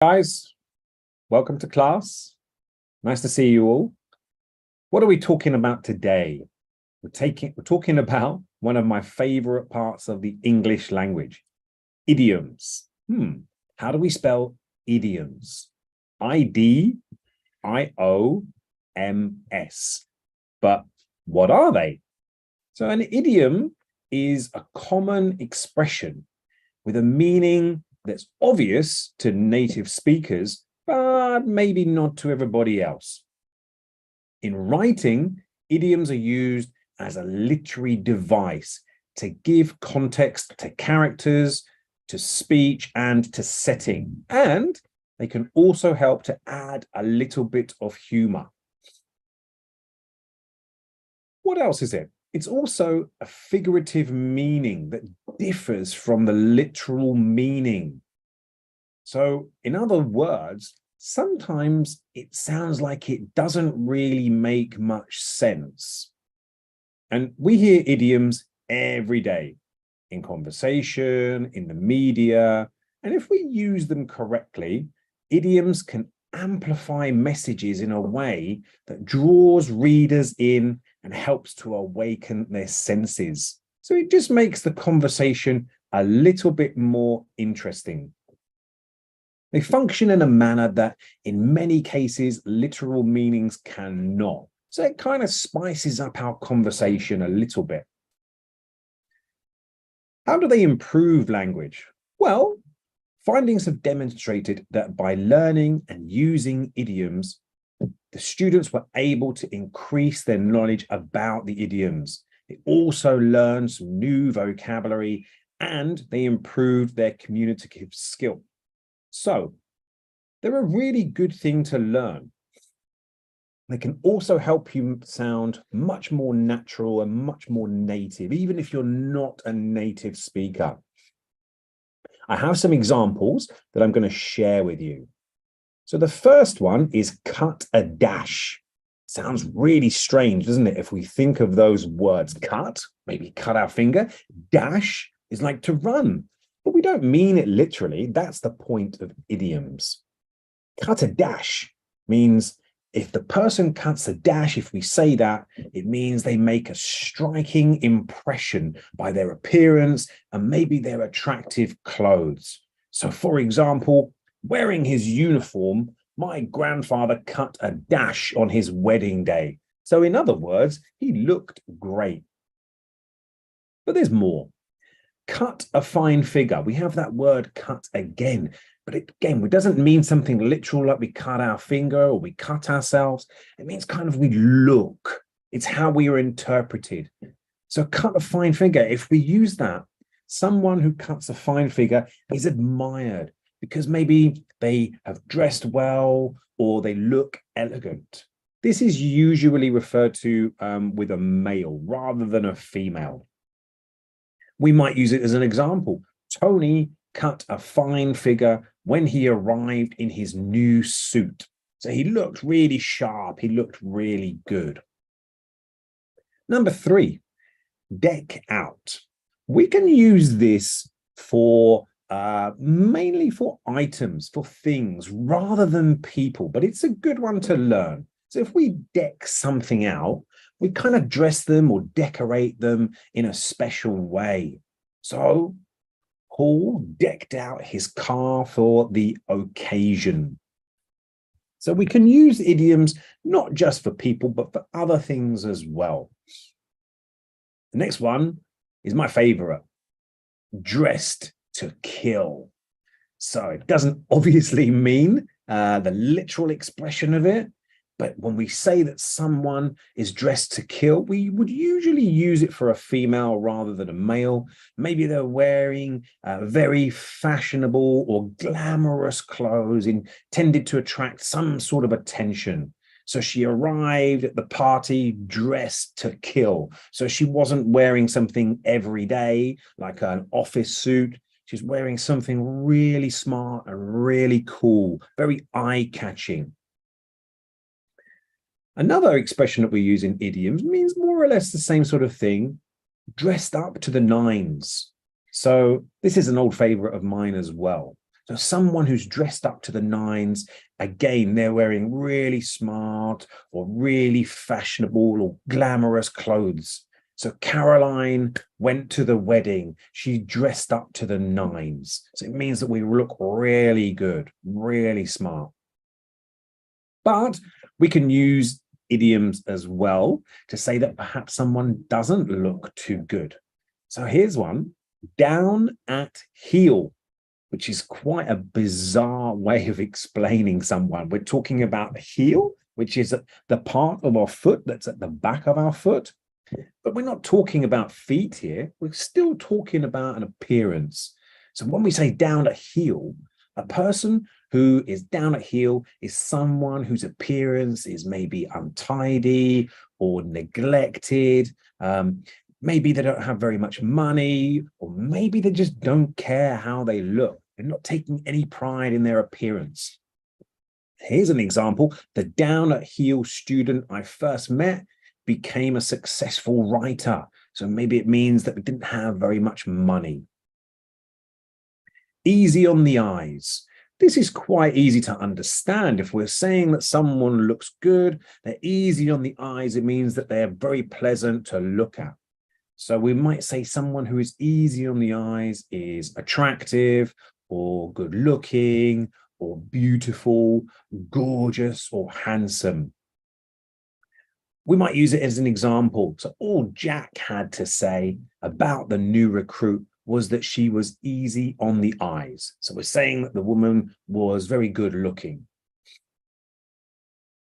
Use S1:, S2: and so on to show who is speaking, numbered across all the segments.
S1: Guys, welcome to class. Nice to see you all. What are we talking about today? We're talking about one of my favorite parts of the English language, idioms. How do we spell idioms? I-D-I-O-M-S. But what are they? So an idiom is a common expression with a meaning that's obvious to native speakers, but maybe not to everybody else. In writing, idioms are used as a literary device to give context to characters, to speech, and to setting. And they can also help to add a little bit of humor. What else is it? It's also a figurative meaning that differs from the literal meaning. So, in other words, sometimes it sounds like it doesn't really make much sense. And we hear idioms every day in conversation, in the media, and if we use them correctly, idioms can amplify messages in a way that draws readers in and helps to awaken their senses. So it just makes the conversation a little bit more interesting. They function in a manner that in many cases literal meanings cannot. So it kind of spices up our conversation a little bit. How do they improve language? Well, findings have demonstrated that by learning and using idioms, the students were able to increase their knowledge about the idioms. They also learned some new vocabulary and they improved their communicative skill. So they're a really good thing to learn. They can also help you sound much more natural and much more native, even if you're not a native speaker. I have some examples that I'm going to share with you. So the first one is cut a dash. Sounds really strange, doesn't it? If we think of those words, cut, maybe cut our finger, dash is like to run, but we don't mean it literally. That's the point of idioms. Cut a dash means if the person cuts a dash, if we say that, it means they make a striking impression by their appearance and maybe their attractive clothes. So for example, wearing his uniform, my grandfather cut a dash on his wedding day. So in other words, he looked great. But there's more. Cut a fine figure. We have that word cut again. But it doesn't mean something literal like we cut our finger or we cut ourselves. It means kind of we look. It's how we are interpreted. So cut a fine figure. If we use that, someone who cuts a fine figure is admired because maybe they have dressed well or they look elegant. This is usually referred to with a male rather than a female. We might use it as an example. Tony cut a fine figure when he arrived in his new suit. So he looked really sharp. He looked really good. Number 3, deck out. We can use this for mainly for items, for things, rather than people, but it's a good one to learn. So if we deck something out, we kind of dress them or decorate them in a special way. So Paul decked out his car for the occasion. So we can use idioms not just for people, but for other things as well. The next one is my favorite, dressed to kill. So it doesn't obviously mean the literal expression of it, but when we say that someone is dressed to kill, we would usually use it for a female rather than a male. Maybe they're wearing very fashionable or glamorous clothes intended to attract some sort of attention. So she arrived at the party dressed to kill. So she wasn't wearing something every day, like an office suit. She's wearing something really smart and really cool, very eye-catching. Another expression that we use in idioms means more or less the same sort of thing, dressed up to the nines. So this is an old favorite of mine as well. So someone who's dressed up to the nines, again, they're wearing really smart or really fashionable or glamorous clothes. So Caroline went to the wedding. She dressed up to the nines. So it means that we look really good, really smart. But we can use idioms as well to say that perhaps someone doesn't look too good. So here's one, down at heel, which is quite a bizarre way of explaining someone. We're talking about heel, which is the part of our foot that's at the back of our foot. But we're not talking about feet here. We're still talking about an appearance. So when we say down at heel, a person who is down at heel is someone whose appearance is maybe untidy or neglected. Maybe they don't have very much money, or maybe they just don't care how they look. They're not taking any pride in their appearance. Here's an example. The down at heel student I first met became a successful writer. So maybe it means that we didn't have very much money. Easy on the eyes. This is quite easy to understand. If we're saying that someone looks good, they're easy on the eyes, it means that they're very pleasant to look at. So we might say someone who is easy on the eyes is attractive or good looking or beautiful, gorgeous or handsome. We might use it as an example. So all Jack had to say about the new recruit was that she was easy on the eyes. So we're saying that the woman was very good looking.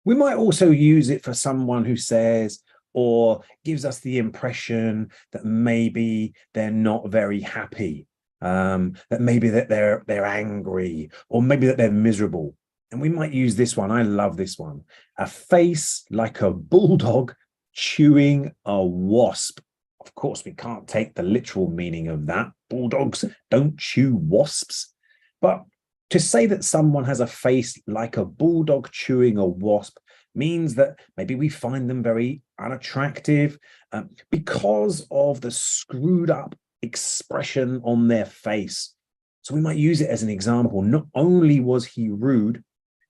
S1: We might also use it for someone who says or gives us the impression that maybe they're not very happy, that maybe that they're angry, or maybe that they're miserable. And we might use this one. I love this one. A face like a bulldog chewing a wasp. Of course, we can't take the literal meaning of that. Bulldogs don't chew wasps. But to say that someone has a face like a bulldog chewing a wasp means that maybe we find them very unattractive because of the screwed up expression on their face. So we might use it as an example. Not only was he rude,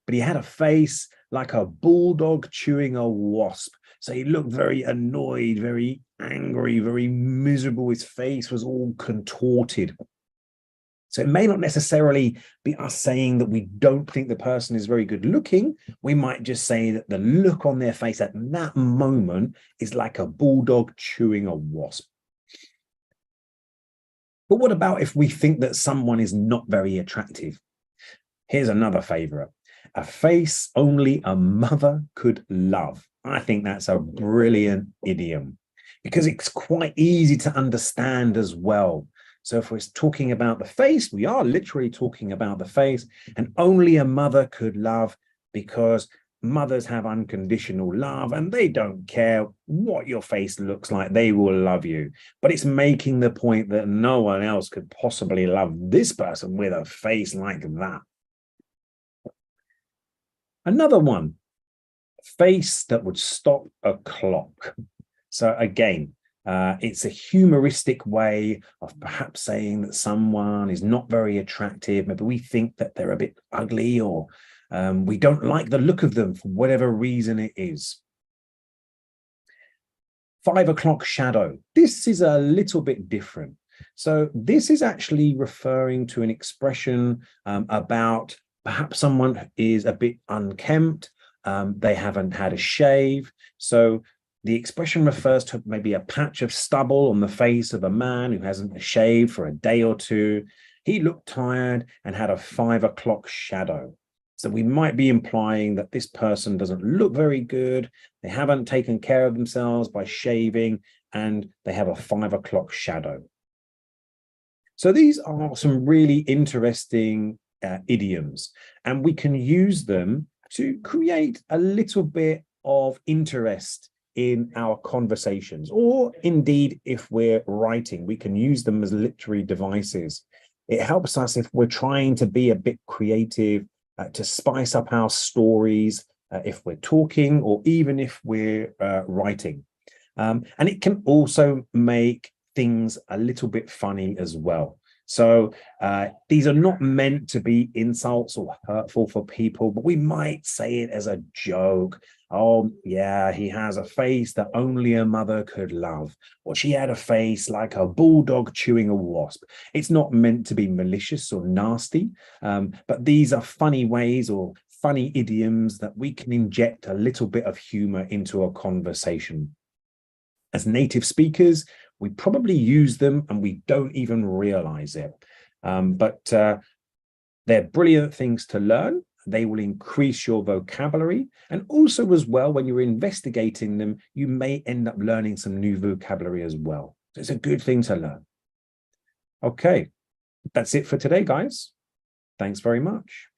S1: but he had a face like a bulldog chewing a wasp. So he looked very annoyed, very angry, very miserable. His face was all contorted. So it may not necessarily be us saying that we don't think the person is very good looking. We might just say that the look on their face at that moment is like a bulldog chewing a wasp. But what about if we think that someone is not very attractive? Here's another favorite. A face only a mother could love. I think that's a brilliant idiom because it's quite easy to understand as well. So if we're talking about the face, we are literally talking about the face, and only a mother could love because mothers have unconditional love and they don't care what your face looks like. They will love you. But it's making the point that no one else could possibly love this person with a face like that. Another one, face that would stop a clock. So again, it's a humoristic way of perhaps saying that someone is not very attractive. Maybe we think that they're a bit ugly, or we don't like the look of them for whatever reason it is. 5 o'clock shadow. This is a little bit different. So this is actually referring to an expression about perhaps someone is a bit unkempt. They haven't had a shave. So the expression refers to maybe a patch of stubble on the face of a man who hasn't shaved for a day or two. He looked tired and had a 5 o'clock shadow. So we might be implying that this person doesn't look very good. They haven't taken care of themselves by shaving, and they have a 5 o'clock shadow. So these are some really interesting idioms, and we can use them to create a little bit of interest in our conversations, or indeed if we're writing, we can use them as literary devices. It helps us if we're trying to be a bit creative, to spice up our stories, if we're talking or even if we're writing. And it can also make things a little bit funny as well. So these are not meant to be insults or hurtful for people, but we might say it as a joke. Oh, yeah, he has a face that only a mother could love. Or she had a face like a bulldog chewing a wasp. It's not meant to be malicious or nasty, but these are funny ways or funny idioms that we can inject a little bit of humor into a conversation. As native speakers, we probably use them and we don't even realize it. But they're brilliant things to learn. They will increase your vocabulary. And also as well, when you're investigating them, you may end up learning some new vocabulary as well. So it's a good thing to learn. Okay, that's it for today, guys. Thanks very much.